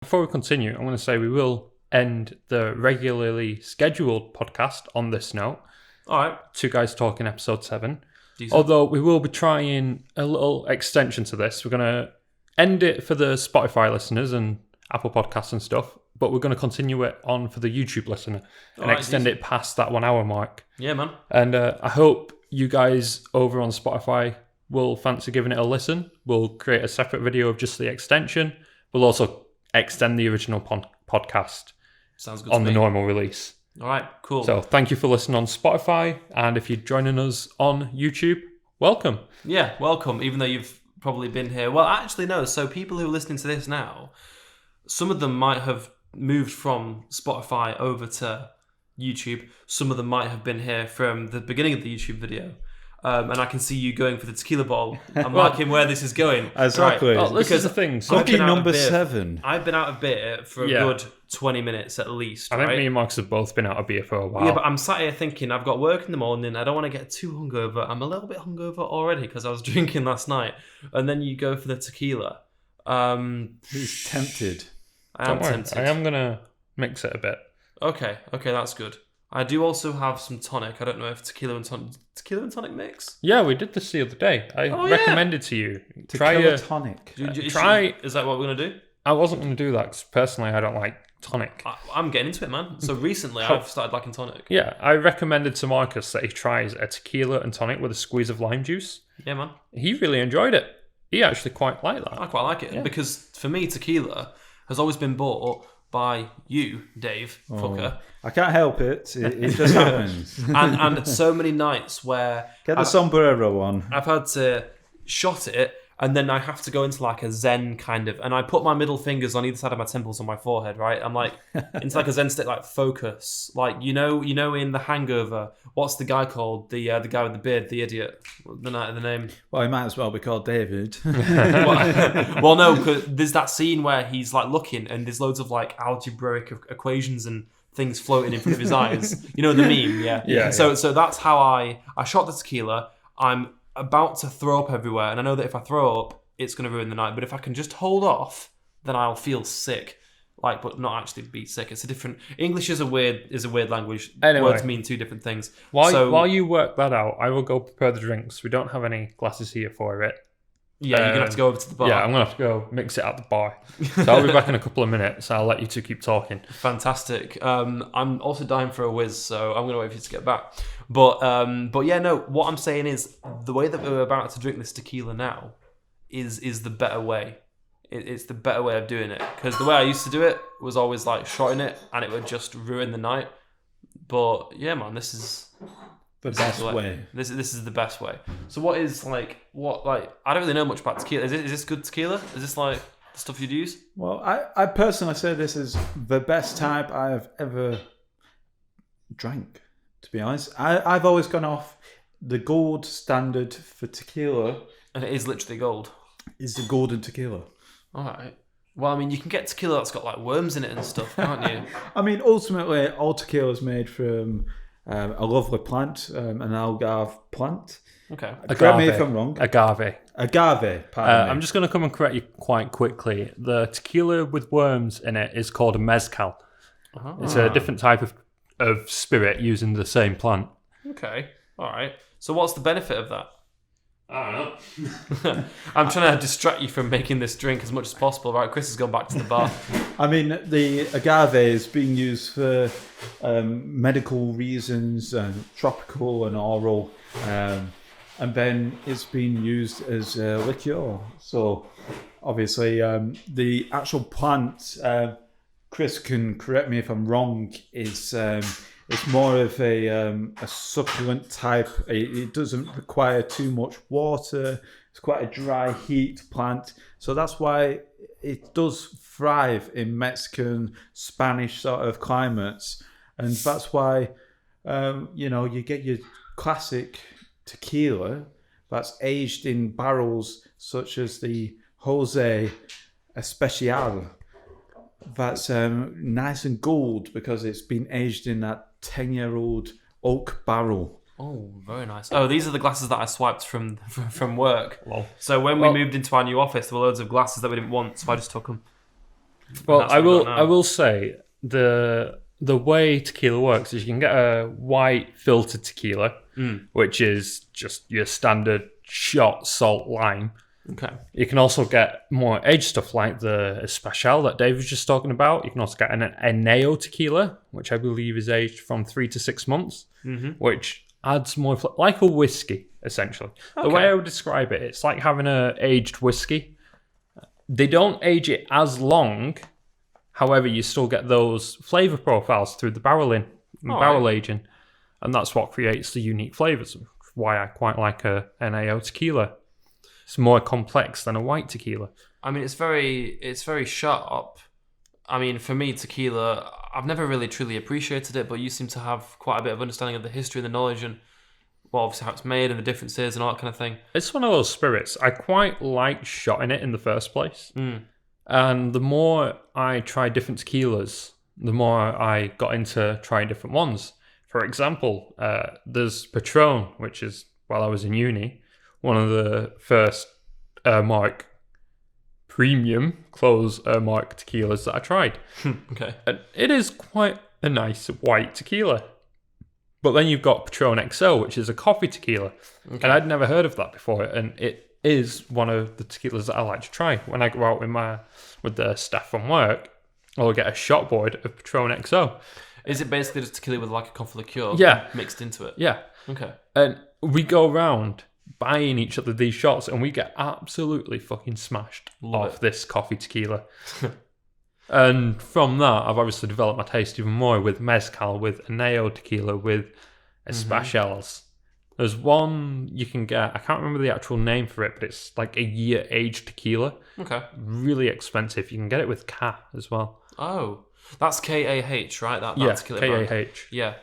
Before we continue, I'm going to say we will end the regularly scheduled podcast on this note. All right. Two Guys Talking, episode 7. Decent. Although we will be trying a little extension to this. We're going to end it for the Spotify listeners and Apple Podcasts and stuff, but we're going to continue it on for the YouTube listener and extend it past that 1 hour mark. Yeah, man. And I hope you guys over on Spotify will fancy giving it a listen. We'll create a separate video of just the extension. We'll also extend the original podcast. Sounds good on to the me. normal release. All right, cool. So thank you for listening on Spotify, and if you're joining us on YouTube, welcome. Yeah, welcome, even though you've probably been here. Well, actually, no. So people who are listening to this now, some of them might have moved from Spotify over to YouTube. Some of them might have been here from the beginning of the YouTube video. And I can see you going for the tequila bottle. I'm liking where this is going. Exactly. Right. Oh, this is the thing. So Lucky number 7. I've been out of beer for a good 20 minutes at least. I think me and Marcus have both been out of beer for a while. Yeah, but I'm sat here thinking I've got work in the morning. I don't want to get too hungover. I'm a little bit hungover already because I was drinking last night. And then you go for the tequila. Who's tempted? I am tempted. I am going to mix it a bit. Okay, that's good. I do also have some tonic. I don't know if tequila and tonic mix. Yeah, we did this the other day. I recommended to you. Tequila tonic. Is that what we're going to do? I wasn't going to do that because personally I don't like tonic. I'm getting into it, man. So recently I've started liking tonic. Yeah, I recommended to Marcus that he tries a tequila and tonic with a squeeze of lime juice. Yeah, man. He really enjoyed it. He actually quite liked that. I quite like it because for me, tequila has always been bought by you, Dave, fucker. I can't help it. It just happens. and so many nights where... Get the sombrero on. I've had to shot it, and then I have to go into like a Zen kind of... And I put my middle fingers on either side of my temples on my forehead, right? I'm like, into like a Zen state, like focus. Like, you know in The Hangover, what's the guy called? The guy with the beard, the idiot. The name. Well, he might as well be called David. well, no, because there's that scene where he's like looking, and there's loads of like algebraic equations and things floating in front of his eyes. You know the meme, yeah. So that's how I shot the tequila. I'm about to throw up everywhere, and I know that if I throw up, it's going to ruin the night. But if I can just hold off, then I'll feel sick. Like, but not actually be sick. It's a different. English is a weird language. Anyway, words mean two different things. While you work that out, I will go prepare the drinks. We don't have any glasses here for it. Yeah, you're gonna have to go over to the bar. Yeah, I'm gonna have to go mix it at the bar. So I'll be back in a couple of minutes. I'll let you two keep talking. Fantastic. I'm also dying for a whiz, so I'm gonna wait for you to get back. But yeah, no. What I'm saying is the way that we're about to drink this tequila now is the better way. It's the better way of doing it, because the way I used to do it was always like shotting it, and it would just ruin the night. But yeah, man, this is the best way. This is the best way. So what I don't really know much about tequila. Is this good tequila? Is this like the stuff you'd use? Well, I personally say this is the best type I have ever drank, to be honest. I've always gone off the gold standard for tequila. And it is literally gold. Is the golden tequila. All right. Well, I mean, you can get tequila that's got like worms in it and stuff, can't you? I mean, ultimately, all tequila is made from a lovely plant, an algarve plant. Okay. Correct me if I'm wrong. Agave. Pardon me. I'm just going to come and correct you quite quickly. The tequila with worms in it is called a mezcal. Uh-huh. It's a different type of spirit using the same plant. Okay. All right. So what's the benefit of that? I don't know. I'm trying to distract you from making this drink as much as possible. Right, Kris has gone back to the bar. I mean, the agave is being used for medical reasons, tropical and oral, and then it's being used as a liqueur. So, obviously, the actual plant, Kris can correct me if I'm wrong, is it's more of a succulent type. It doesn't require too much water. It's quite a dry heat plant. So that's why it does thrive in Mexican, Spanish sort of climates. And that's why, you get your classic tequila that's aged in barrels such as the Jose Especial. That's nice and gold because it's been aged in that 10-year-old oak barrel. Oh, very nice. Oh, these are the glasses that I swiped from work. Well, so when we moved into our new office, there were loads of glasses that we didn't want, so I just took them. Well, I will say the way tequila works is you can get a white filtered tequila, which is just your standard shot, salt, lime. Okay. You can also get more aged stuff like the Especial that Dave was just talking about. You can also get an Eneo tequila, which I believe is aged from 3 to 6 months, which adds more like a whiskey, essentially. Okay. The way I would describe it, it's like having a aged whiskey. They don't age it as long. However, you still get those flavor profiles through the barrel aging. And that's what creates the unique flavors. Why I quite like a NAO tequila. It's more complex than a white tequila. I mean, it's very sharp. I mean, for me, tequila, I've never really truly appreciated it, but you seem to have quite a bit of understanding of the history and the knowledge and, well, obviously how it's made and the differences and all that kind of thing. It's one of those spirits. I quite like shotting it in the first place. And the more I tried different tequilas, the more I got into trying different ones. For example, there's Patron, which is, while I was in uni, one of the first Mark premium close Mark tequilas that I tried. Okay. And it is quite a nice white tequila. But then you've got Patron XO, which is a coffee tequila. Okay. And I'd never heard of that before. And it is one of the tequilas that I like to try. When I go out with the staff from work, I'll get a shot board of Patron XO. Is it basically just tequila with like a coffee liqueur mixed into it? Yeah. Okay. And we go around buying each other these shots and we get absolutely fucking smashed off this coffee tequila. And from that, I've obviously developed my taste even more with mezcal, with Eneo tequila, with Especials. There's one you can get, I can't remember the actual name for it, but it's like a year aged tequila. Okay. Really expensive. You can get it with Ka as well. Oh, that's KAH, right? That's KAH. Yeah.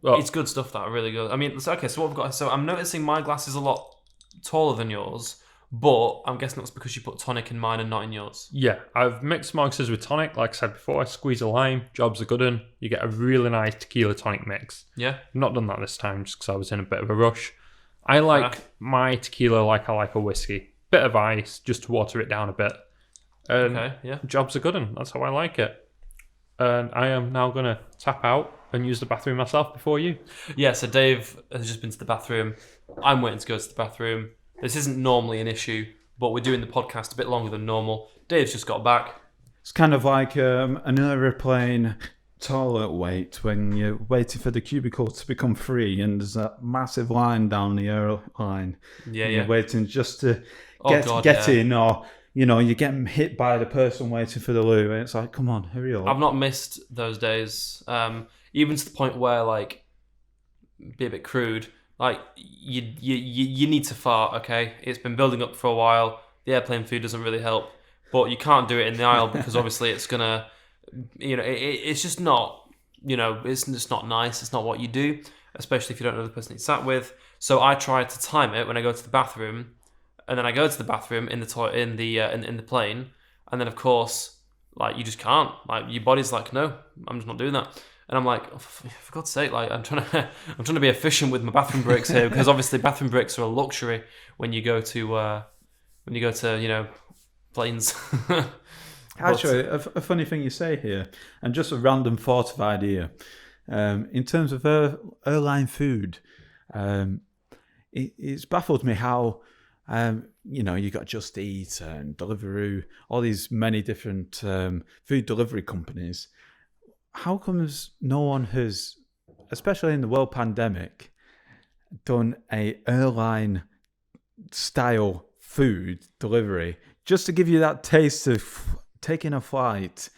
Well, it's good stuff, that, really good. I mean, okay, so what we've got, so I'm noticing my glass is a lot taller than yours, but I'm guessing that's because you put tonic in mine and not in yours. Yeah, I've mixed Marx's with tonic, like I said before. I squeeze a lime, job's a good one. You get a really nice tequila tonic mix. Yeah. I've not done that this time just because I was in a bit of a rush. I like my tequila like I like a whiskey. Bit of ice, just to water it down a bit. And job's a good one. That's how I like it. And I am now going to tap out and use the bathroom myself before you. Yeah, so Dave has just been to the bathroom. I'm waiting to go to the bathroom. This isn't normally an issue, but we're doing the podcast a bit longer than normal. Dave's just got back. It's kind of like an aeroplane toilet wait when you're waiting for the cubicle to become free and there's that massive line down the airline. Yeah, You're waiting just to get in, or you're getting hit by the person waiting for the loo, and it's like, come on, hurry up. I've not missed those days, even to the point where, like, be a bit crude, like, you need to fart, okay? It's been building up for a while. The airplane food doesn't really help, but you can't do it in the aisle because obviously it's gonna, it's just not, it's just not nice. It's not what you do, especially if you don't know the person you sat with. So I try to time it when I go to the bathroom. And then I go to the bathroom in the toilet in the plane, and then of course, like, you just can't. Like, your body's like, no, I'm just not doing that. And I'm like, oh, for God's sake, like, I'm trying to be efficient with my bathroom breaks here, because obviously bathroom breaks are a luxury when you go to planes. Actually, a funny thing you say here, and just a random thought of idea, in terms of airline food, it's baffled me how. You got Just Eat and Deliveroo, all these many different food delivery companies. How comes no one has, especially in the world pandemic, done a airline style food delivery just to give you that taste of taking a flight?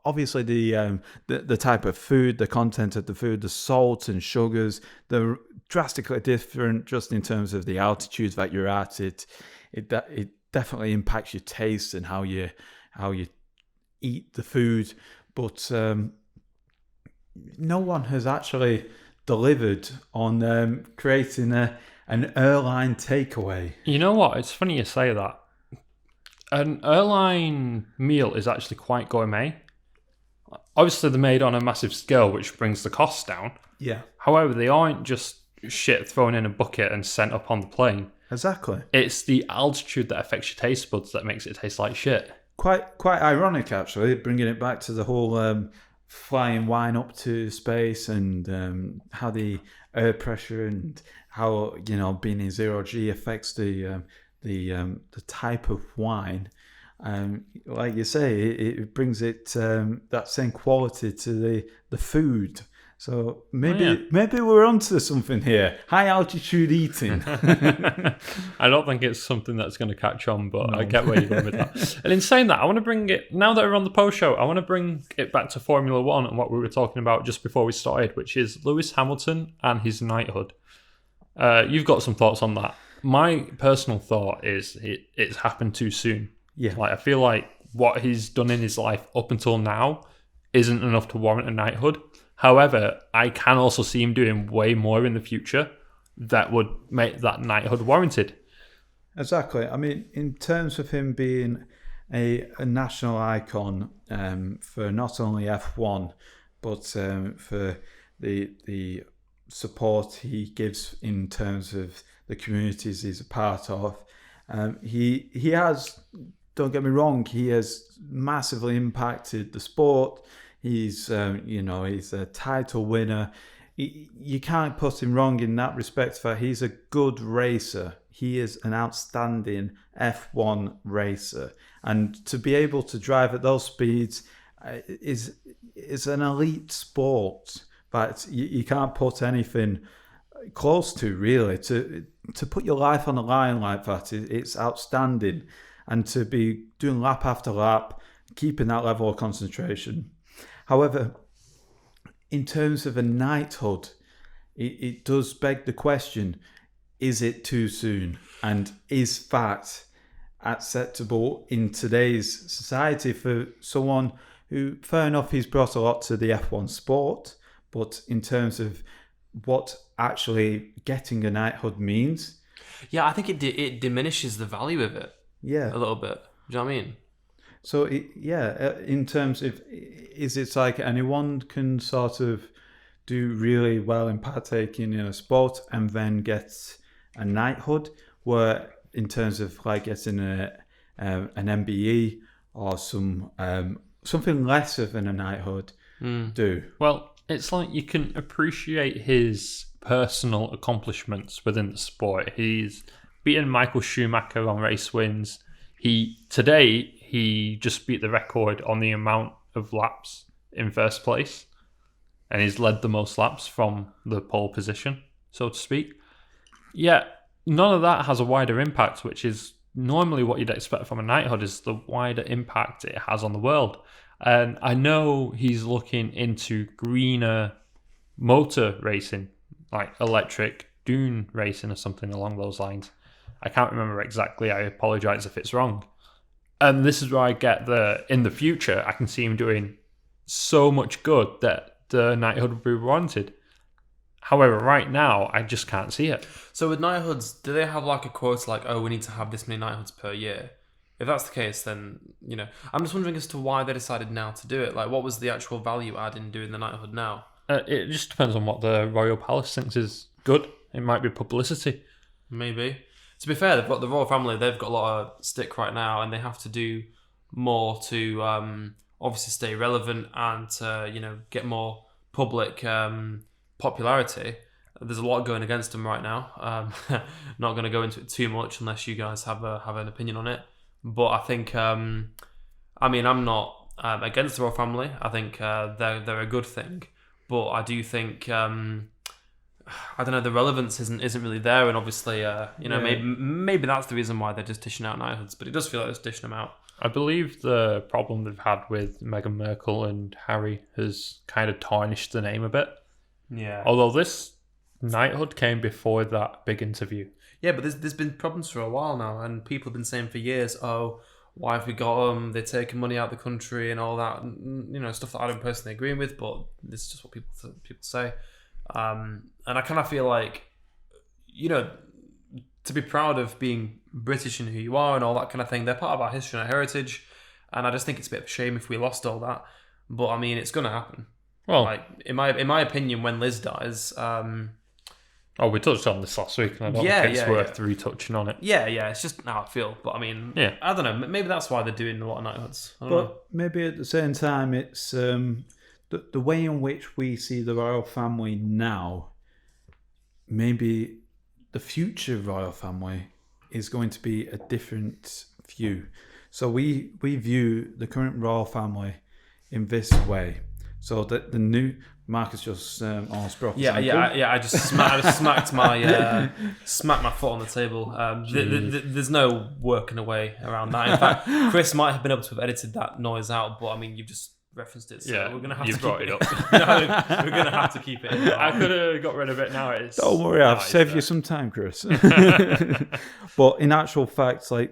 Obviously the type of food, the content of the food, the salt and sugars, they're drastically different just in terms of the altitudes that you're at. It definitely impacts your taste and how you eat the food. But no one has actually delivered on creating an airline takeaway. You know what? It's funny you say that. An airline meal is actually quite gourmet. Obviously, they're made on a massive scale, which brings the costs down. Yeah. However, they aren't just shit thrown in a bucket and sent up on the plane. Exactly. It's the altitude that affects your taste buds that makes it taste like shit. quite ironic, actually, bringing it back to the whole flying wine up to space and how the air pressure and how being in 0G affects the type of wine. Like you say, it brings it that same quality to the food. So maybe we're onto something here. High altitude eating. I don't think it's something that's going to catch on, but no. I get where you're going with that. And in saying that, I want to bring it, now that we're on the post show, I want to bring it back to Formula One and what we were talking about just before we started, which is Lewis Hamilton and his knighthood. You've got some thoughts on that. My personal thought is it's happened too soon. Yeah. Like, I feel like what he's done in his life up until now isn't enough to warrant a knighthood. However, I can also see him doing way more in the future that would make that knighthood warranted. Exactly. I mean, in terms of him being a national icon for not only F1, but for the support he gives in terms of the communities he's a part of, he has, don't get me wrong, he has massively impacted the sport. He's, he's a title winner. You can't put him wrong in that respect. For he's a good racer. He is an outstanding F1 racer, and to be able to drive at those speeds is an elite sport. But you can't put anything close to, really. To put your life on the line like that, it's outstanding, and to be doing lap after lap, keeping that level of concentration. However, in terms of a knighthood, it does beg the question, is it too soon? And is that acceptable in today's society for someone who, fair enough, he's brought a lot to the F1 sport, but in terms of what actually getting a knighthood means? Yeah, I think it diminishes the value of it. Yeah. A little bit. Do you know what I mean? So, in terms of, is it like anyone can sort of do really well in partaking in a sport and then get a knighthood, where in terms of like getting an MBE or something less of a knighthood do? Well, it's like you can appreciate his personal accomplishments within the sport. He's beaten Michael Schumacher on race wins. Today he just beat the record on the amount of laps in first place, and he's led the most laps from the pole position, so to speak. Yet none of that has a wider impact, which is normally what you'd expect from a knighthood, is the wider impact it has on the world. And I know he's looking into greener motor racing, like electric dune racing or something along those lines. I can't remember exactly. I apologise if it's wrong. And this is where I get in the future, I can see him doing so much good that the knighthood would be warranted. However, right now, I just can't see it. So with knighthoods, do they have like a quota like, we need to have this many knighthoods per year? If that's the case, then, I'm just wondering as to why they decided now to do it. Like, what was the actual value add in doing the knighthood now? It just depends on what the Royal Palace thinks is good. It might be publicity. Maybe. To be fair, they've got the royal family. They've got a lot of stick right now, and they have to do more to obviously stay relevant and to get more public popularity. There's a lot going against them right now. Not going to go into it too much unless you guys have an opinion on it. But I think, I'm not against the royal family. I think they're a good thing, but I do think. I don't know, the relevance isn't really there, and obviously, maybe that's the reason why they're just dishing out knighthoods, but it does feel like they're dishing them out. I believe the problem they've had with Meghan Markle and Harry has kind of tarnished the name a bit. Yeah. Although this knighthood came before that big interview. Yeah, but there's been problems for a while now, and people have been saying for years, why have we got them? They're taking money out of the country and all that, stuff that I don't personally agree with, but this is just what people say. And I kind of feel like, to be proud of being British and who you are and all that kind of thing, they're part of our history and our heritage. And I just think it's a bit of a shame if we lost all that. But it's going to happen. Well, like in my opinion, when Liz dies, Oh, we touched on this last week, and I don't think it's worth retouching on it. Yeah, it's just how I feel. But I mean, I don't know. Maybe that's why they're doing a lot of knighthoods. I don't know. Maybe at the same time, it's the way in which we see the royal family now. Maybe the future royal family is going to be a different view. So we view the current royal family in this way. So that the new Marcus just almost broke his ankle. I just smacked my foot on the table. There's no working away around that. In fact, Kris might have been able to have edited that noise out, but I mean, you've just referenced it, so we're gonna have to keep it up. We're gonna have to keep it in. I could have got rid of it now. Don't worry, I've saved you some time, Kris. But in actual fact, like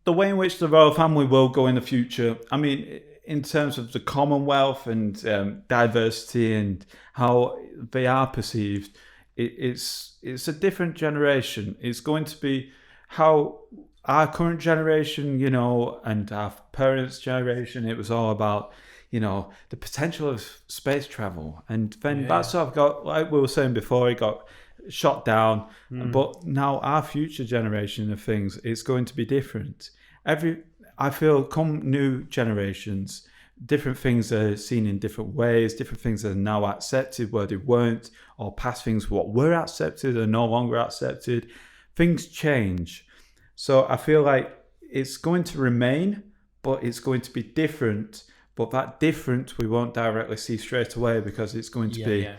the way in which the royal family will go in the future, I mean, in terms of the Commonwealth and diversity and how they are perceived, it's a different generation. It's going to be how our current generation, and our parents' generation, it was all about, the potential of space travel. And then that sort of got, like we were saying before, it got shot down. But now our future generation of things, it's going to be different. I feel come new generations, different things are seen in different ways, different things are now accepted where they weren't, or past things what were accepted are no longer accepted. Things change. So I feel like it's going to remain, but it's going to be different. But that different we won't directly see straight away because it's going to be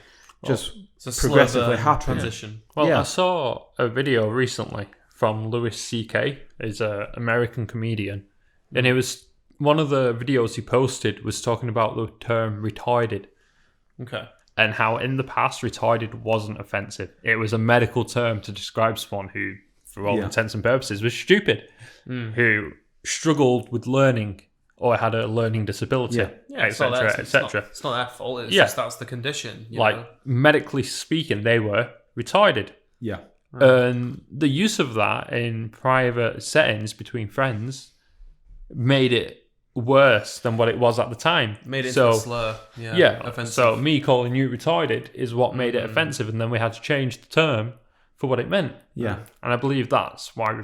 just progressively happening. Transition. Well, I saw a video recently from Louis C.K. He's an American comedian. And it was one of the videos he posted was talking about the term retarded. Okay. And how in the past retarded wasn't offensive. It was a medical term to describe someone who, for all intents and purposes, was stupid, who struggled with learning or had a learning disability, etc., etc. It's not their fault. It's just that's the condition. Medically speaking, they were retarded. Yeah. And the use of that in private settings between friends made it worse than what it was at the time. Made it into a slur. Offensive. So me calling you retarded is what made it offensive, and then we had to change the term for what it meant. Yeah. And I believe that's why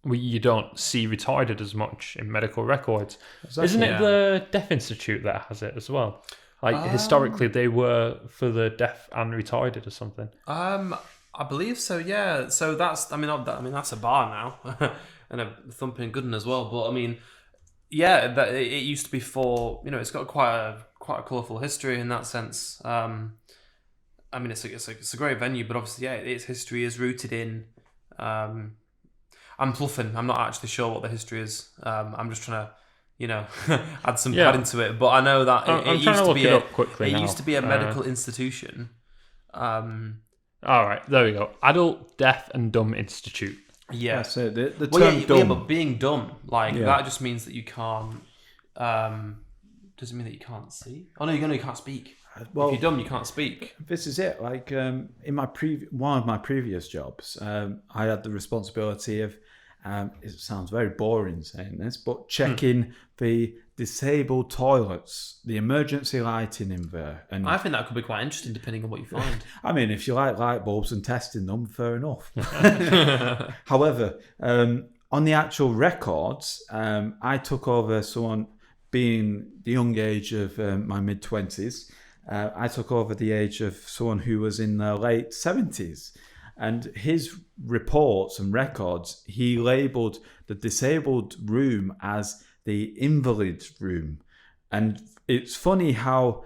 you don't see retarded as much in medical records. Exactly. Isn't it the Deaf Institute that has it as well? Historically they were for the deaf and retarded or something. I believe so, yeah. So that's that's a bar now. And a thumping good one as well. But I mean, it used to be for, it's got quite a colourful history in that sense. It's a great venue, but obviously, its history is rooted in. I'm bluffing. I'm not actually sure what the history is. I'm just trying to, add some pad into it. But I know that it used to be a medical institution. All right, there we go. Adult Deaf and Dumb Institute. Yeah. That's it. The term dumb. Yeah, but being dumb, that just means that you can't. Doesn't mean that you can't see. Oh no, you can't speak. Well, if you're dumb, you can't speak. This is it. In my one of my previous jobs, I had the responsibility of. It sounds very boring saying this, but checking the disabled toilets, the emergency lighting in there. And I think that could be quite interesting depending on what you find. I mean, if you like light bulbs and testing them, fair enough. However, on the actual records, I took over someone being the young age of my mid-20s. I took over the age of someone who was in their late 70s. And his reports and records, he labelled the disabled room as the invalid room. And it's funny how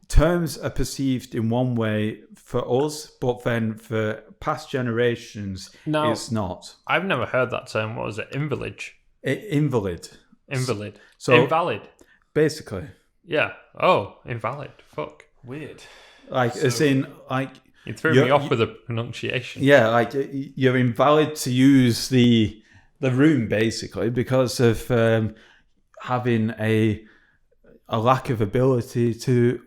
terms are perceived in one way for us, but then for past generations, it's not. I've never heard that term. What was it? Invalid? Invalid. Invalid. So, invalid. Basically. Yeah. Oh, invalid. Fuck. Weird. As in, you threw me off with the pronunciation. Yeah, you're invalid to use the room basically because of having a lack of ability to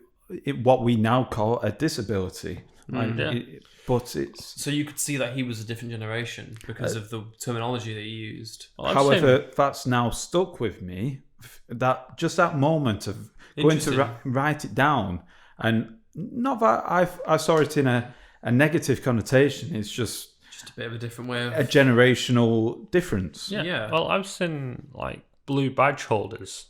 what we now call a disability. But it's so you could see that he was a different generation because of the terminology that he used. Well, however, that's now stuck with me. That moment of going to write it down, and not that I saw it in a a negative connotation. It's just a bit of a different way of a generational difference. Yeah. Well, I've seen like blue badge holders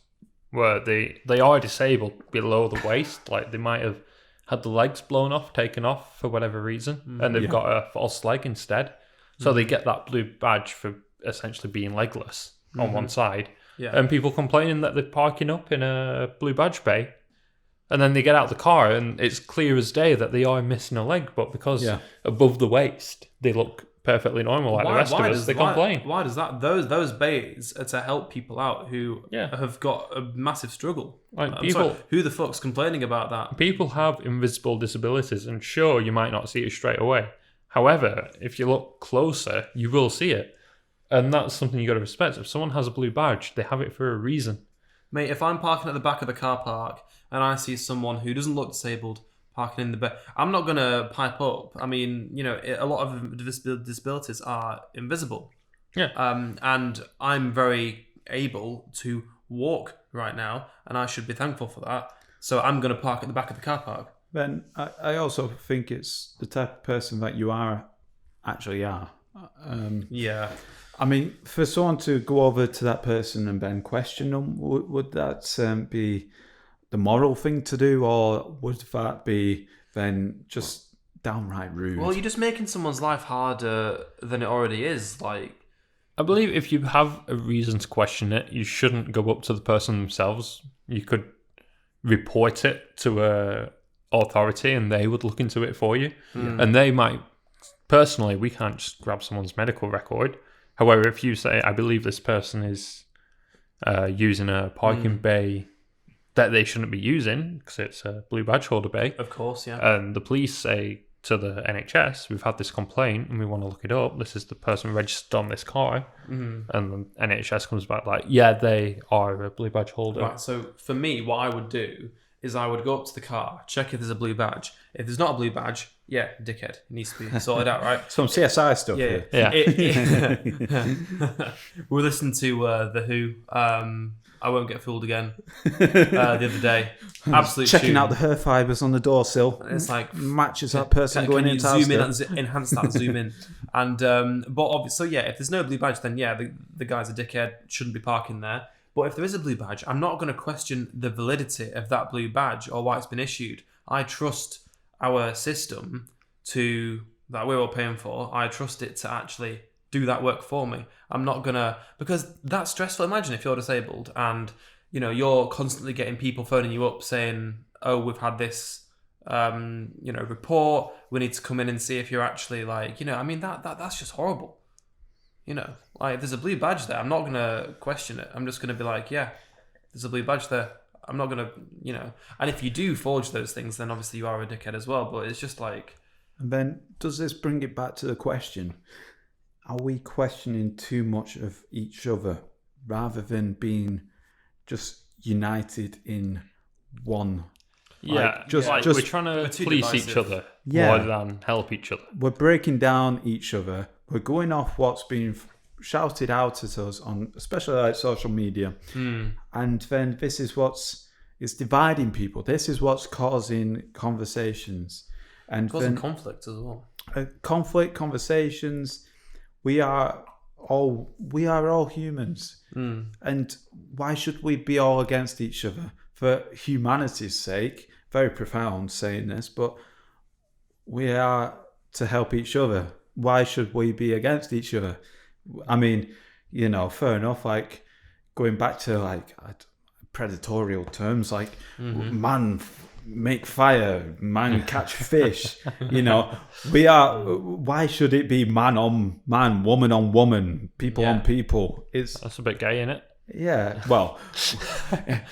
where they are disabled below the waist. Like they might have had the legs blown off, taken off for whatever reason, and they've got a false leg instead. So they get that blue badge for essentially being legless on one side. Yeah. And people complaining that they're parking up in a blue badge bay, and then they get out of the car and it's clear as day that they are missing a leg, but because above the waist they look perfectly normal like the rest of us, they complain. Why does that? Those bays are to help people out who have got a massive struggle. Like who the fuck's complaining about that? People have invisible disabilities, and sure, you might not see it straight away. However, if you look closer, you will see it. And that's something you got to respect. If someone has a blue badge, they have it for a reason. Mate, if I'm parking at the back of the car park and I see someone who doesn't look disabled parking in the back, I'm not going to pipe up. I mean, a lot of disabilities are invisible. Yeah. And I'm very able to walk right now, and I should be thankful for that. So I'm going to park at the back of the car park. Ben, I also think it's the type of person that you actually are. Yeah. I mean, for someone to go over to that person and then question them, would that be the moral thing to do, or would that be then just downright rude? Well, you're just making someone's life harder than it already is. Like, I believe if you have a reason to question it, you shouldn't go up to the person themselves. You could report it to a authority and they would look into it for you. And they might, personally, we can't just grab someone's medical record. However, if you say, I believe this person is using a parking bay that they shouldn't be using because it's a blue badge holder bay. Of course, yeah. And the police say to the NHS, we've had this complaint and we want to look it up. This is the person registered on this car. And the NHS comes back like, yeah, they are a blue badge holder. Right, so for me, what I would do is I would go up to the car, check if there's a blue badge. If there's not a blue badge, yeah, dickhead. It needs to be sorted out, right? Some CSI stuff. Yeah. We listened to The Who. I Won't Get Fooled Again the other day. Absolutely checking out the hair fibers on the door sill. It's like matches that person going into zoom in and enhance that zoom in. And but obviously, so if there's no blue badge, then the guy's a dickhead. Shouldn't be parking there. But if there is a blue badge, I'm not going to question the validity of that blue badge or why it's been issued. I trust our system that we're all paying for. I trust it to actually do that work for me. I'm not going to, because that's stressful. Imagine if you're disabled and, you're constantly getting people phoning you up saying, oh, we've had this, report. We need to come in and see if you're actually that's just horrible. Like there's a blue badge there. I'm not going to question it. I'm just going to be like, yeah, there's a blue badge there. I'm not going to, and if you do forge those things, then obviously you are a dickhead as well. But it's just like. And then does this bring it back to the question, are we questioning too much of each other rather than being just united in one? Yeah, we're trying to police each other more than help each other. We're breaking down each other. We're going off what's being shouted out at us on, especially like social media, and then this is it's dividing people. This is what's causing conversations and causing conflict as well. Conversations. We are all humans, and why should we be all against each other for humanity's sake? Very profound saying this, but we are to help each other. Why should we be against each other? I mean, fair enough. Like going back to like predatorial terms, like man make fire, man catch fish. We are. Why should it be man on man, woman on woman, people on people? That's a bit gay, isn't it? Yeah. Well,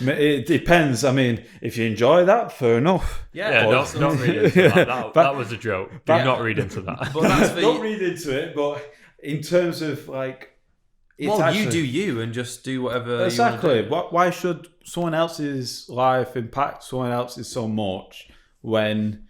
it depends. I mean, if you enjoy that, fair enough. Yeah. Don't read into that. That was a joke. Do not read into that. Don't read into it. But in terms of like. You do you and just do whatever exactly. you want to do. Why should someone else's life impact someone else's so much when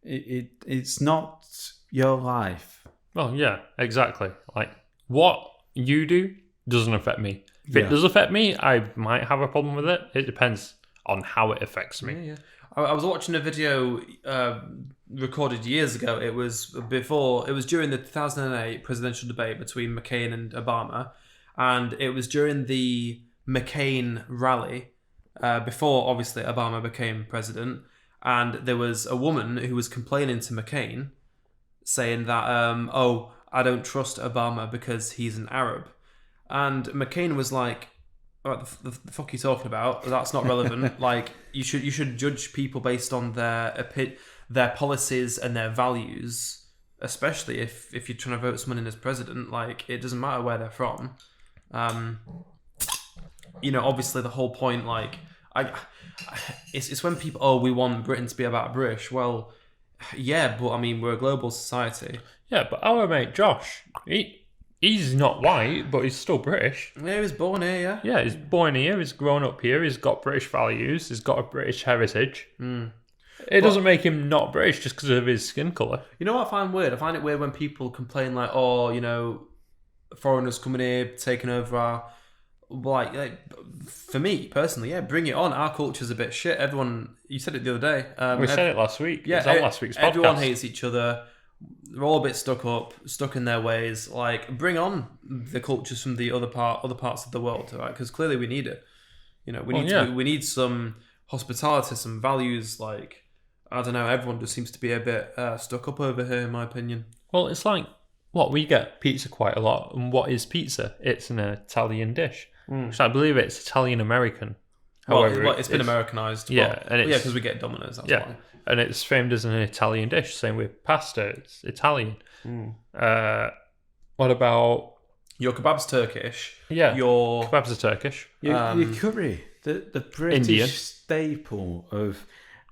it's not your life? Well, yeah, exactly. Like what you do doesn't affect me. If it does affect me, I might have a problem with it. It depends on how it affects me. Yeah. I was watching a video recorded years ago. It was during the 2008 presidential debate between McCain and Obama, and it was during the McCain rally before, obviously, Obama became president. And there was a woman who was complaining to McCain, saying that, I don't trust Obama because he's an Arab. And McCain was like, what the fuck are you talking about? That's not relevant. Like, you should judge people based on their policies and their values, especially if you're trying to vote someone in as president. Like, it doesn't matter where they're from. Obviously the whole point, like, it's when people, we want Britain to be about British. Well, yeah, but I mean, we're a global society. Yeah, but our mate Josh, he's not white, but he's still British. Yeah, he was born here, yeah. Yeah, he's born here, he's grown up here, he's got British values, he's got a British heritage. It doesn't make him not British just because of his skin colour. You know what I find weird? I find it weird when people complain like, foreigners coming here, taking over our... Like, for me personally, yeah, bring it on. Our culture's a bit shit. Everyone, you said it the other day. We said it last week. Yeah, it was on last week's podcast. Everyone hates each other. They're all a bit stuck in their ways. Like, bring on the cultures from the other parts of the world, right? Because clearly we need it. We need some hospitality, some values. Like, I don't know. Everyone just seems to be a bit stuck up over here, in my opinion. Well, it's like we get pizza quite a lot, and what is pizza? It's an Italian dish. So I believe it's Italian American. However, it's been Americanized. Yeah, because we get Domino's. That's why. And it's framed as an Italian dish. Same with pasta. It's Italian. What about your kebab's Turkish? Yeah, your kebabs are Turkish. Your curry, the British Indian staple of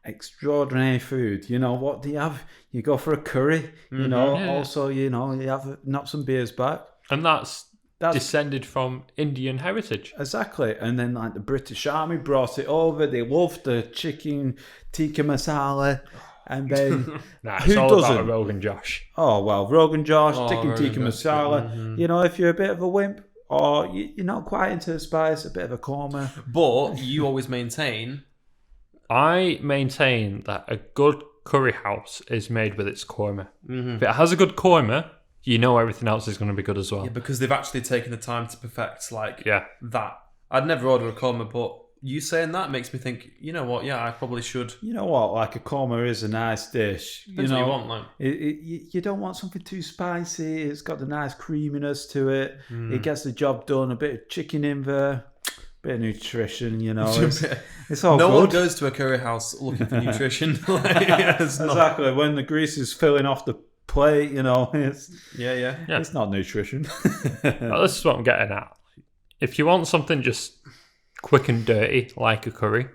extraordinary food. You know what do you have? You go for a curry. Also you have knock some beers back, and that's descended from Indian heritage. Exactly. And then like the British Army brought it over. They loved the chicken tikka masala. And then it's all about Rogan Josh. Oh, well, Rogan Josh, chicken tikka masala. Mm-hmm. If you're a bit of a wimp or you're not quite into the spice, a bit of a korma. But you always maintain... I maintain that a good curry house is made with its korma. Mm-hmm. If it has a good korma, you know everything else is going to be good as well. Yeah, because they've actually taken the time to perfect that. I'd never order a korma, but you saying that makes me think, you know what, yeah, I probably should. You know what, like a korma is a nice dish. Depends what you want, like. You don't want something too spicy. It's got the nice creaminess to it. It gets the job done. A bit of chicken in there. Bit of nutrition, it's all no good. one goes to a curry house looking for nutrition. Exactly. When the grease is filling off the plate, it's yeah. It's not nutrition. Well, this is what I'm getting at. If you want something just quick and dirty, like a curry,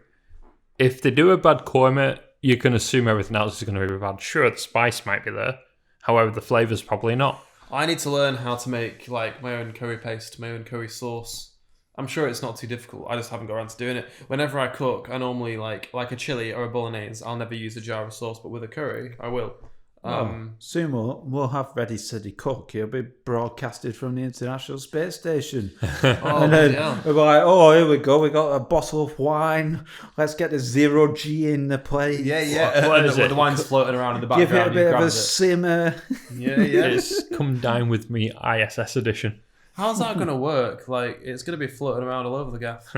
if they do a bad korma, you can assume everything else is going to be bad. Sure, the spice might be there. However, the flavour's probably not. I need to learn how to make like my own curry paste, my own curry sauce. I'm sure it's not too difficult. I just haven't got around to doing it. Whenever I cook, I normally like a chili or a bolognese. I'll never use a jar of sauce, but with a curry, I will. Soon we'll have Ready Steady Cook. He'll be broadcasted from the International Space Station. And then we're like, here we go. We got a bottle of wine. Let's get the 0G in the plate. Yeah. What is it? The wine's floating around in the Give background. it a bit of a simmer. Yeah. It's Come Dine With Me ISS edition. How's that going to work? Like, it's going to be floating around all over the gaff.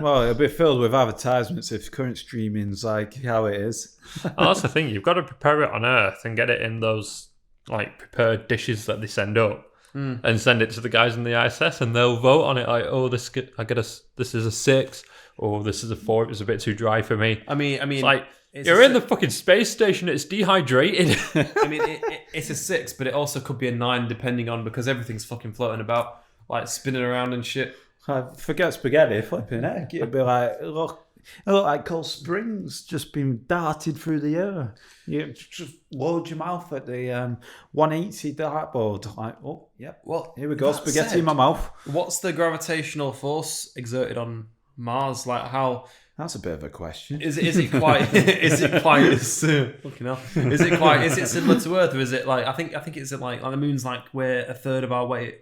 Well, it'll be filled with advertisements if current streaming's like how it is. Oh, that's the thing. You've got to prepare it on Earth and get it in those like prepared dishes that they send up, and send it to the guys in the ISS, and they'll vote on it. Like, this is a 6, or this is a 4. It was a bit too dry for me. I mean, it's like you're in the fucking space station. It's dehydrated. I mean, it's a 6, but it also could be a 9 depending on, because everything's fucking floating about, like spinning around and shit. Forget spaghetti, flipping egg. It'd be like, look like Cold Springs just being darted through the air. You just load your mouth at the 180 dartboard. Like, oh, yeah, well, here we go, spaghetti in my mouth. What's the gravitational force exerted on Mars? Like, how... That's a bit of a question. Is it quite? Is it quite? Fucking hell. Is it quite? Is it similar to Earth, or is it like? I think it's like the moon's like we're a third of our weight,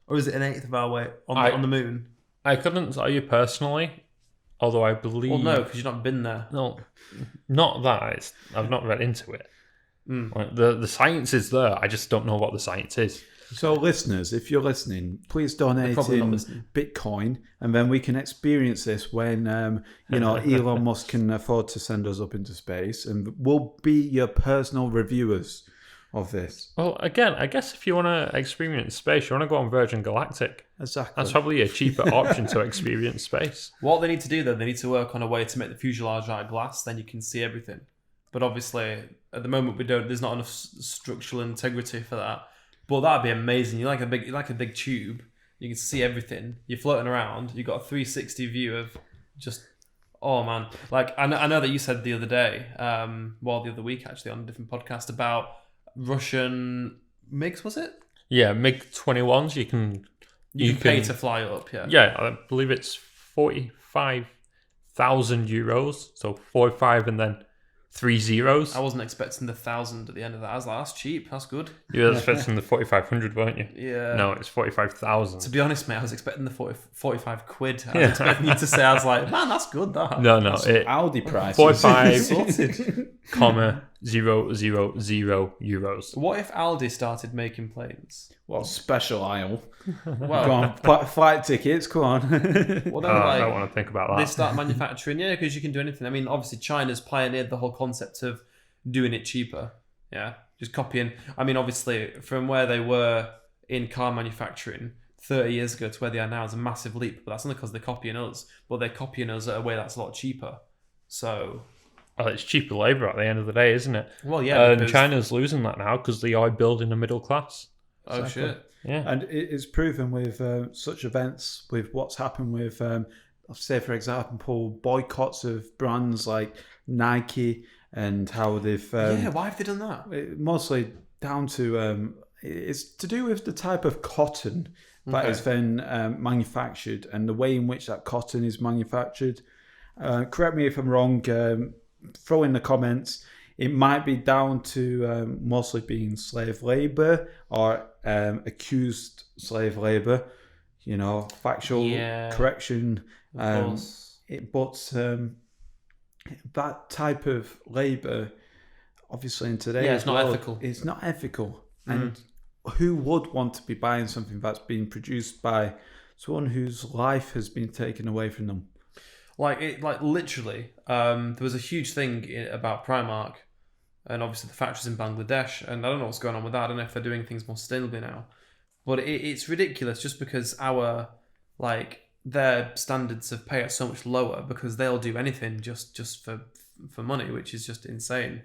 or is it an eighth of our weight on the moon? I couldn't tell you personally. Although I believe... Well, no, because you've not been there. No, not that. I've not read into it. Like, the science is there. I just don't know what the science is. So, listeners, if you're listening, please donate in Bitcoin, and then we can experience this when Elon Musk can afford to send us up into space, and we'll be your personal reviewers of this. Well, again, I guess if you want to experience space, you want to go on Virgin Galactic. Exactly. That's probably a cheaper option to experience space. What they need to do, though, they need to work on a way to make the fuselage out of glass, then you can see everything. But obviously, at the moment, there's not enough structural integrity for that. But that'd be amazing. You like a big tube. You can see everything. You're floating around. You've got a 360 view of just. Oh man! Like I know that you said the other day, the other week actually on a different podcast about Russian MiGs. Was it? Yeah, MiG-21s. You can pay to fly up. Yeah. Yeah, I believe it's 45,000 euros. So 45 and then 3 zeros. I wasn't expecting the 1,000 at the end of that. I was like, that's cheap. That's good. You were expecting the 4,500, weren't you? Yeah. No, it's 45,000. To be honest, mate, I was expecting the 45 quid. I was expecting you to say, I was like, man, that's good, that. No. Aldi prices. 45,000 euros. What if Aldi started making planes? Well, special aisle. Well, go on, flight tickets, come on. Well, I don't want to think about that. They start manufacturing, because you can do anything. I mean, obviously, China's pioneered the whole concept of doing it cheaper. Yeah, just copying. I mean, obviously, from where they were in car manufacturing 30 years ago to where they are now is a massive leap. But that's only because they're copying us. But they're copying us at a way that's a lot cheaper. So... Well, it's cheaper labour at the end of the day, isn't it? Well, yeah. And China's losing that now because they are building a middle class. Oh, exactly. Shit. Yeah. And it's proven with such events, with what's happened with, say, for example, boycotts of brands like Nike and how they've... why have they done that? Mostly down to... it's to do with the type of cotton that is then manufactured and the way in which that cotton is manufactured. Correct me if I'm wrong, throw in the comments. It might be down to mostly being slave labour or accused slave labour, factual correction. But that type of labour, obviously in today's not world, ethical. It's not ethical. And who would want to be buying something that's been produced by someone whose life has been taken away from them? Literally, there was a huge thing about Primark, and obviously the factories in Bangladesh, and I don't know what's going on with that. I don't know if they're doing things more sustainably now, but it's ridiculous just because their standards of pay are so much lower because they'll do anything just for money, which is just insane.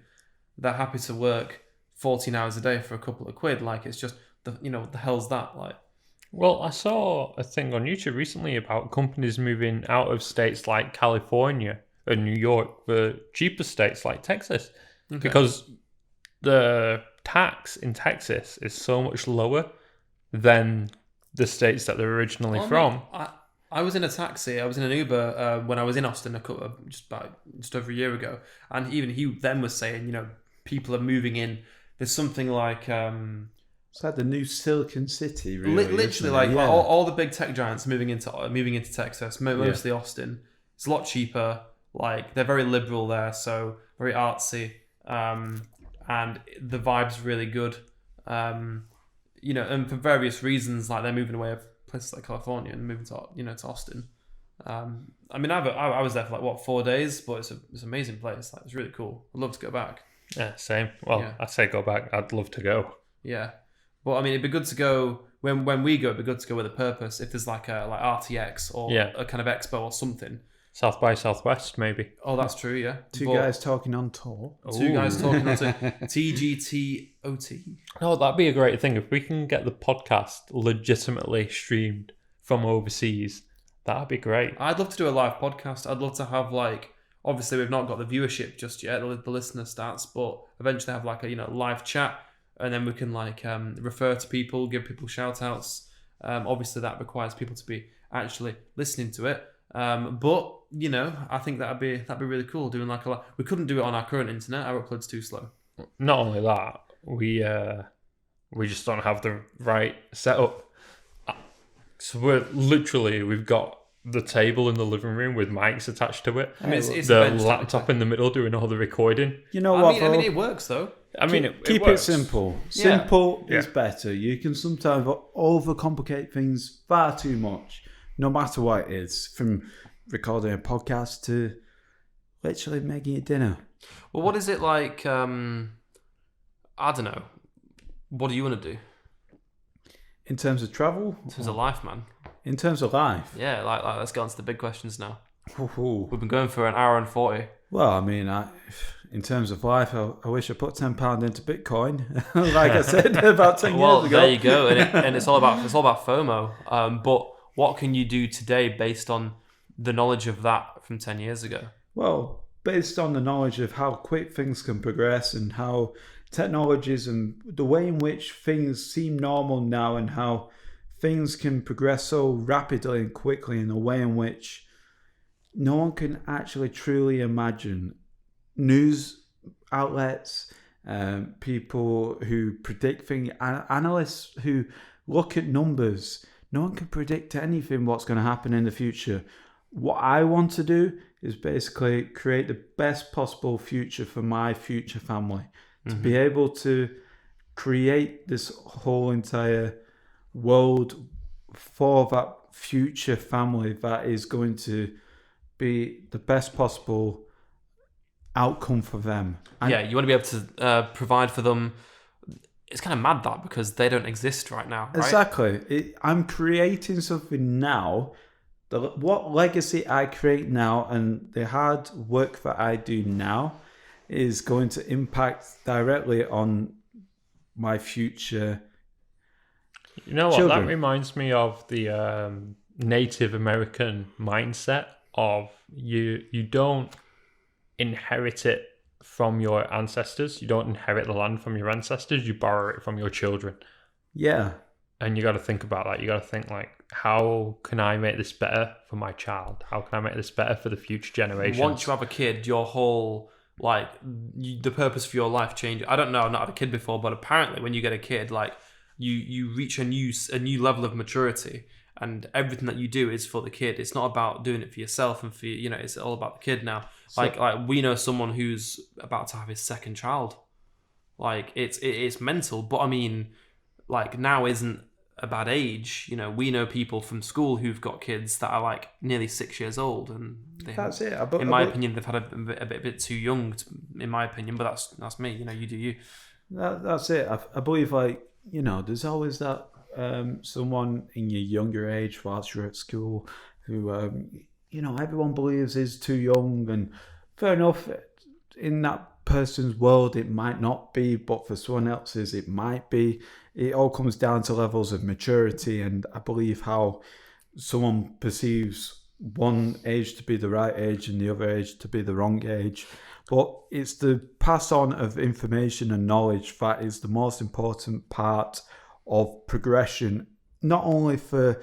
They're happy to work 14 hours a day for a couple of quid. It's just what the hell's that like? Well, I saw a thing on YouTube recently about companies moving out of states like California and New York for cheaper states like Texas because the tax in Texas is so much lower than the states that they're originally from. Mate, I was in a taxi. I was in an Uber when I was in Austin just over a year ago, and even he then was saying, people are moving in. There's something like. It's like the new Silicon City, really. Literally, all the big tech giants are moving into Texas, mostly Austin. It's a lot cheaper. They're very liberal there, so very artsy, and the vibe's really good. And for various reasons, they're moving away of places like California and moving to to Austin. I was there for 4 days, but it's an amazing place. It's really cool. I'd love to go back. Yeah, same. Well, I say go back. I'd love to go. Yeah. Well, it'd be good to go when we go. It'd be good to go with a purpose. If there's like RTX or a kind of expo or something. South by Southwest, maybe. Oh, that's true. Yeah. Two guys talking on tour. Two guys talking on tour. TGT-007. Oh, that'd be a great thing if we can get the podcast legitimately streamed from overseas. That'd be great. I'd love to do a live podcast. I'd love to have obviously we've not got the viewership just yet, the listener stats, but eventually have a live chat. And then we can refer to people, give people shout outs. Obviously that requires people to be actually listening to it. But I think that'd be really cool doing we couldn't do it on our current internet. Our upload's too slow. Not only that, we just don't have the right setup. So we've got the table in the living room with mics attached to it. I mean, it's the laptop in the middle doing all the recording. You know what? I mean, it works though. I mean, keep it works. simple. Yeah. Simple is better. You can sometimes overcomplicate things far too much, no matter what it is, from recording a podcast to literally making your dinner. Well, what is it like? I don't know. What do you want to do In terms of travel? in terms of life, man? In terms of life? Yeah, like let's get on to the big questions now. Ooh. We've been going for an hour and 40. Well, I mean, in terms of life, I wish I put £10 into Bitcoin, like I said about 10 Well, years ago. there you go, and it's all about FOMO. But what can you do today based on the knowledge of that from 10 years ago? Well, based on the knowledge of how quick things can progress and how technologies and the way in which things seem normal now and how things can progress so rapidly and quickly in a way in which no one can actually truly imagine. News outlets, people who predict things, analysts who look at numbers, no one can predict anything what's going to happen in the future. What I want to do is basically create the best possible future for my future family. To be able to create this whole entire world for that future family that is going to be the best possible outcome for them. And yeah, you want to be able to provide for them. It's kind of mad that because they don't exist right now, right? Exactly. I'm creating something now. What legacy I create now and the hard work that I do now is going to impact directly on my future. You know what? children. That reminds me of the Native American mindset of you don't inherit it from your ancestors. You don't inherit the land from your ancestors. You borrow it from your children. Yeah. And you got to think about that. You got to think like, how can I make this better for my child? How can I make this better for the future generations? Once you have a kid, your whole the purpose for your life changes. I don't know. I've not had a kid before, but apparently, when you get a kid, like you reach a new level of maturity, and everything that you do is for the kid. It's not about doing it for yourself and for it's all about the kid now. Like we know someone who's about to have his second child. Like it's mental, but I mean, like now isn't a bad age. We know people from school who've got kids that are like nearly 6 years old, and That's it. in my opinion, they've had a bit too young. In my opinion, but that's me. You do you. That's it. I believe there's always that someone in your younger age whilst you're at school who everyone believes is too young, and fair enough. In that person's world, it might not be, but for someone else's, it might be. It all comes down to levels of maturity, and I believe how someone perceives one age to be the right age and the other age to be the wrong age. But it's the pass on of information and knowledge that is the most important part of progression, not only for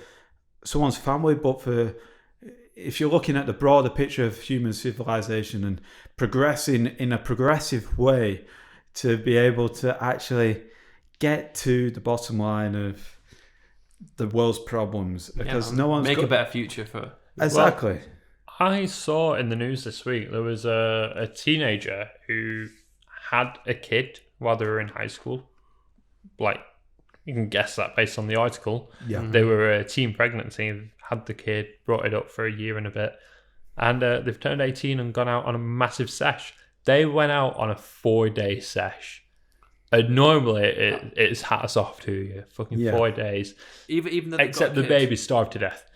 someone's family, but for if you're looking at the broader picture of human civilization and progressing in a progressive way to be able to actually get to the bottom line of the world's problems, because no one's make a better future for exactly. Well, I saw in the news this week there was a teenager who had a kid while they were in high school. Like, you can guess that based on the article. Yeah. They were a teen pregnancy, had the kid, brought it up for a year and a bit, and they've turned 18 and gone out on a massive sesh. They went out on a 4-day sesh. And normally it's hats off to you. Fucking 4 days. Even though except the baby starved to death.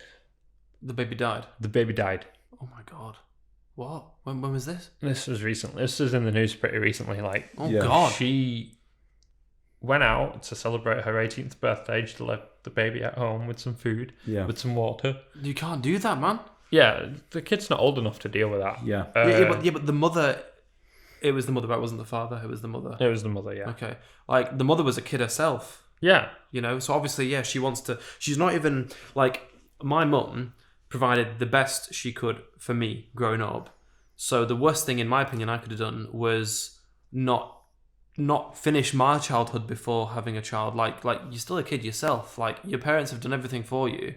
The baby died. The baby died. Oh my god! What? When was this? This was recently. This was in the news pretty recently. Like, God! She went out to celebrate her 18th birthday. She left the baby at home with some food, with some water. You can't do that, man. Yeah, the kid's not old enough to deal with that. Yeah. But the mother. It was the mother, but it wasn't the father. It was the mother. It was the mother, yeah. Okay. Like, the mother was a kid herself. Yeah. So obviously, she wants to... She's not even... Like, my mum provided the best she could for me growing up. So the worst thing, in my opinion, I could have done was not finish my childhood before having a child. Like you're still a kid yourself. Like, your parents have done everything for you,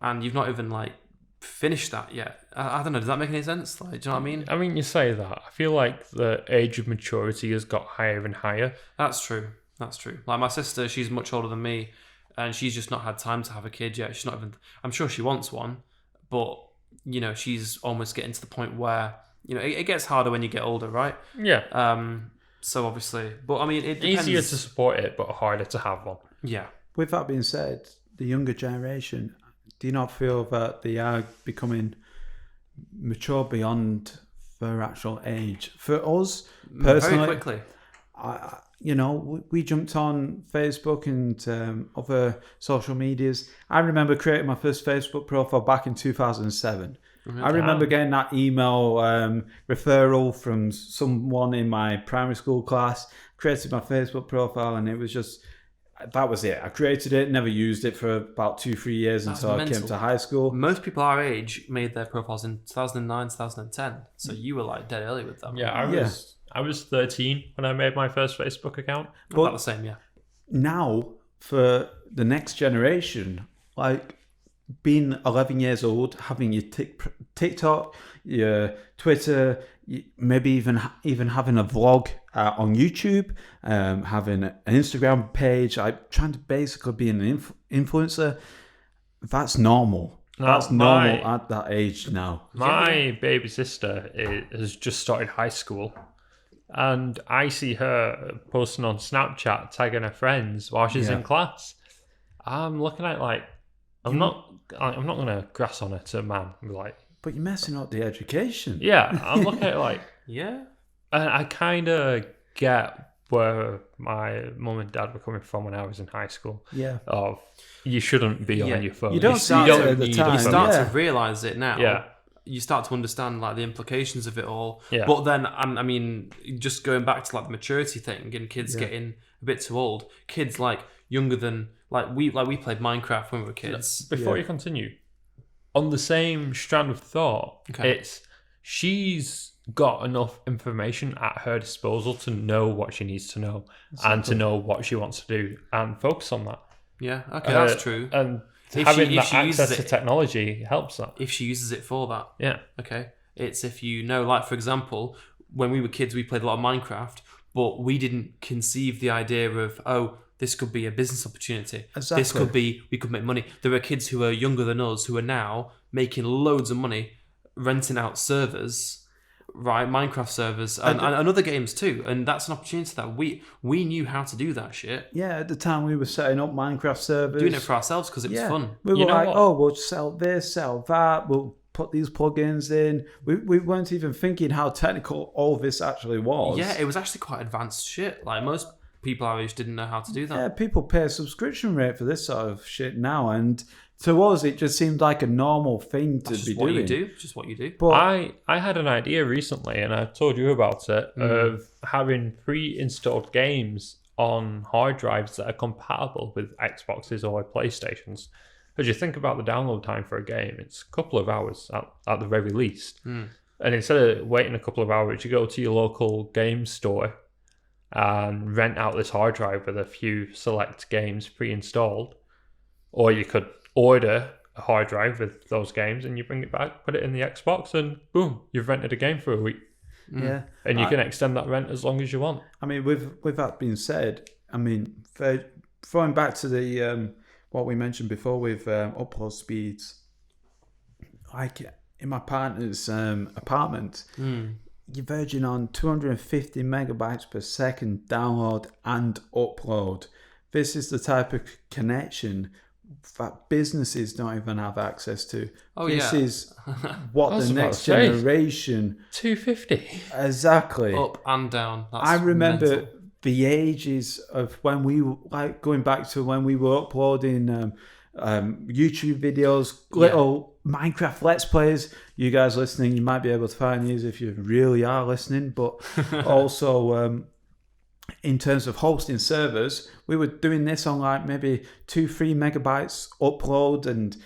and you've not even, like, finished that yet. I don't know. Does that make any sense? Like, do you know what I mean? I mean, you say that. I feel like the age of maturity has got higher and higher. That's true. Like my sister, she's much older than me, and she's just not had time to have a kid yet. She's not even. I'm sure she wants one, but she's almost getting to the point where it gets harder when you get older, right? Yeah. So obviously, but I mean, it depends. Easier to support it, but harder to have one. Yeah. With that being said, the younger generation, do you not feel that they are becoming mature beyond their actual age? For us, personally, very quickly. We jumped on Facebook and other social medias. I remember creating my first Facebook profile back in 2007. I remember getting that email referral from someone in my primary school class, created my Facebook profile, and it was just, that was it. I created it, never used it for about 2-3 years until I came to high school. Most people our age made their profiles in 2009, 2010. So you were like dead early with them. Yeah, I was 13 when I made my first Facebook account. About the same, yeah. Now, for the next generation, like being 11 years old, having your TikTok, your Twitter, maybe even having a vlog on YouTube, having an Instagram page, like trying to basically be an influencer, that's normal. That's normal at that age now. My baby sister has just started high school, and I see her posting on Snapchat, tagging her friends while she's in class. I'm looking at it like, I'm not going to grass on her to a man. I'm like, but you're messing up the education. Yeah, I'm looking at it like, yeah. And I kind of get where my mum and dad were coming from when I was in high school. Yeah. Of you shouldn't be on your phone. You don't start at the time. You start to realise it now. Yeah. You start to understand like the implications of it all. Yeah. But then, I mean, just going back to like the maturity thing and kids getting a bit too old. Kids like younger than we played Minecraft when we were kids. Before you continue, on the same strand of thought, it's she's got enough information at her disposal to know what she needs to know and to know what she wants to do and focus on that. Yeah, okay, that's true. And having that access to technology helps that. If she uses it for that. Yeah. Okay. It's if like for example, when we were kids, we played a lot of Minecraft, but we didn't conceive the idea of, this could be a business opportunity. Exactly. This could be, we could make money. There are kids who are younger than us who are now making loads of money renting out servers, right? Minecraft servers and other games too. And that's an opportunity that we knew how to do that shit. Yeah, at the time we were setting up Minecraft servers. Doing it for ourselves because it was fun. We were like, we'll sell this, sell that, we'll put these plugins in. We weren't even thinking how technical all of this actually was. Yeah, it was actually quite advanced shit. Like most people our age didn't know how to do that. Yeah, people pay a subscription rate for this sort of shit now, and to us it just seemed like a normal thing to be doing. Just what you do. But I had an idea recently, and I've told you about it, of having pre-installed games on hard drives that are compatible with Xboxes or PlayStations. As you think about the download time for a game, it's a couple of hours at the very least. And instead of waiting a couple of hours, you go to your local game store and rent out this hard drive with a few select games pre-installed. Or you could order a hard drive with those games and you bring it back, put it in the Xbox, and boom, you've rented a game for a week. Yeah. And you can extend that rent as long as you want. I mean, with that being said, I mean, throwing back to the what we mentioned before with upload speeds, like in my partner's apartment, you're verging on 250 megabytes per second download and upload. This is the type of connection that businesses don't even have access to. This is what the next generation... 250. Exactly. Up and down. That's I remember mental. The ages of when we like going back to when we were uploading YouTube videos, little Minecraft Let's Plays. You guys listening, you might be able to find these if you really are listening, but also in terms of hosting servers, we were doing this on like maybe 2-3 megabytes upload and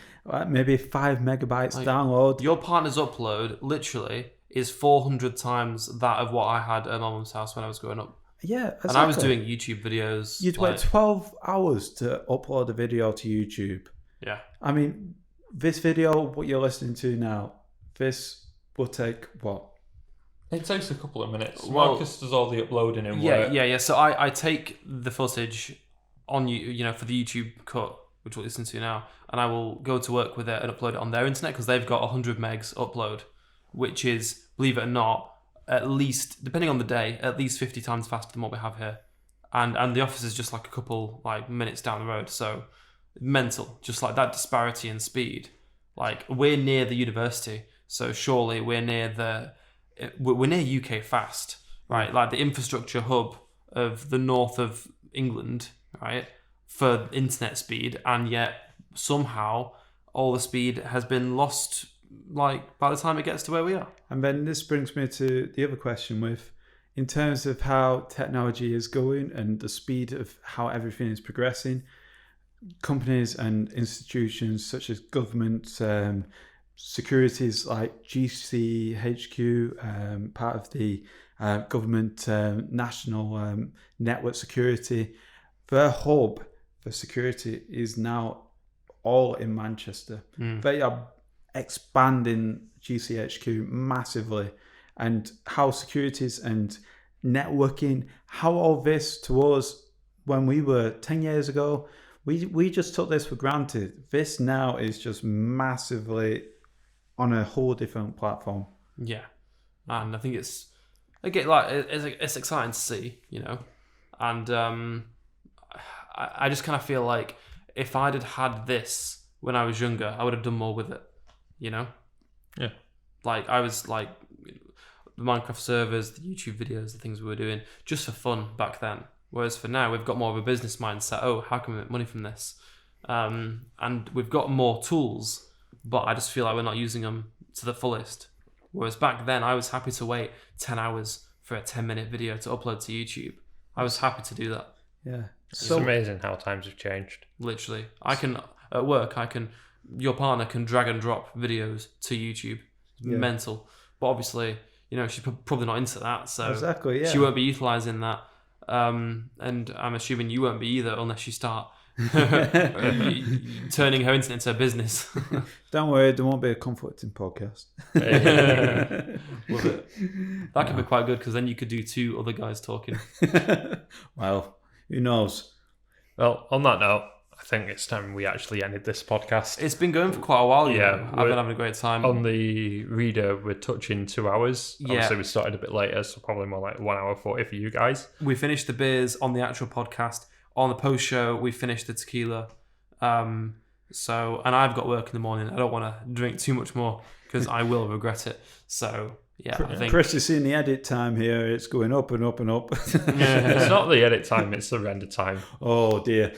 maybe 5 megabytes download. Your partner's upload literally is 400 times that of what I had at my mum's house when I was growing up. Yeah, exactly. And I was doing YouTube videos. You'd wait 12 hours to upload a video to YouTube. Yeah. I mean, this video, what you're listening to now, this will take what? It takes a couple of minutes. Well, Marcus does all the uploading and Yeah, work. yeah. So I take the footage on for the YouTube cut, which we'll listen to now, and I will go to work with it and upload it on their internet because they've got 100 megs upload, which is, believe it or not, at least, depending on the day, at least 50 times faster than what we have here. And the office is just like a couple minutes down the road. So mental, just like that disparity in speed. Like, we're near the university, so surely we're near UK fast, right? Like the infrastructure hub of the north of England, right? For internet speed, and yet somehow all the speed has been lost, like, by the time it gets to where we are. And then this brings me to the other question in terms of how technology is going and the speed of how everything is progressing, companies and institutions such as government, securities like GCHQ, part of the government national network security, their hub for security is now all in Manchester. They are expanding GCHQ massively, and how securities and networking, how all this to us when we were 10 years ago, we just took this for granted. This now is just massively on a whole different platform. Yeah, and I think it's exciting to see, and I just kind of feel like if I'd had this when I was younger, I would have done more with it, Yeah. Like, I was like, the Minecraft servers, the YouTube videos, the things we were doing just for fun back then. Whereas for now, we've got more of a business mindset. Oh, how can we make money from this? And we've got more tools, but I just feel like we're not using them to the fullest. Whereas back then, I was happy to wait 10 hours for a 10-minute video to upload to YouTube. I was happy to do that. Yeah. It's amazing how times have changed. Literally. At work, your partner can drag and drop videos to YouTube. Yeah. Mental. But obviously, she's probably not into that, so exactly, yeah. she won't be utilising that. And I'm assuming you won't be either unless you start turning her internet into a business. Don't worry, there won't be a conflicting podcast. Love it. That could be quite good, because then you could do two other guys talking. Well, who knows? Well, on that note, I think it's time we actually ended this podcast. It's been going for quite a while, Yeah, I've been having a great time. On the reader, we're touching 2 hours. Yeah. Obviously, we started a bit later, so probably more like 1 hour 40 for you guys. We finished the beers on the actual podcast. On the post show, we finished the tequila. And I've got work in the morning. I don't want to drink too much more because I will regret it. So yeah, I think Kris is seeing the edit time here. It's going up and up and up. It's not the edit time; it's the render time. Oh dear.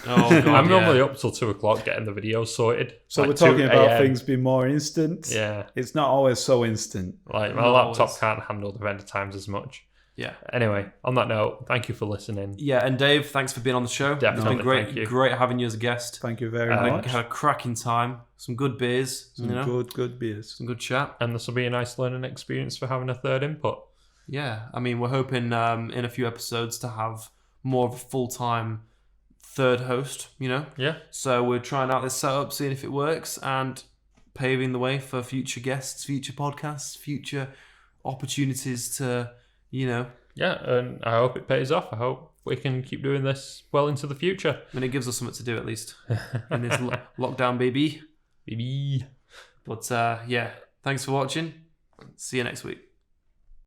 Oh god, I'm normally up till 2 o'clock getting the video sorted. So like we're talking 2 about a.m. things being more instant. Yeah, It's not always so instant. like my Not laptop always. can't handle the render times as much. Yeah. Anyway, on that note, thank you for listening. Yeah, and Dave, thanks for being on the show. Definitely, It's been great, thank you. great having you as a guest. Thank you very I much. had a cracking time. Some good beers, Some good beers. some good chat. And this will be a nice learning experience for having a third input. Yeah, I mean, we're hoping in a few episodes to have more of a full-time third host, Yeah. So we're trying out this setup, seeing if it works, and paving the way for future guests, future podcasts, future opportunities to, Yeah, and I hope it pays off. I hope we can keep doing this well into the future. and it gives us something to do at least in this lockdown, baby. Baby. But yeah, thanks for watching. See you next week.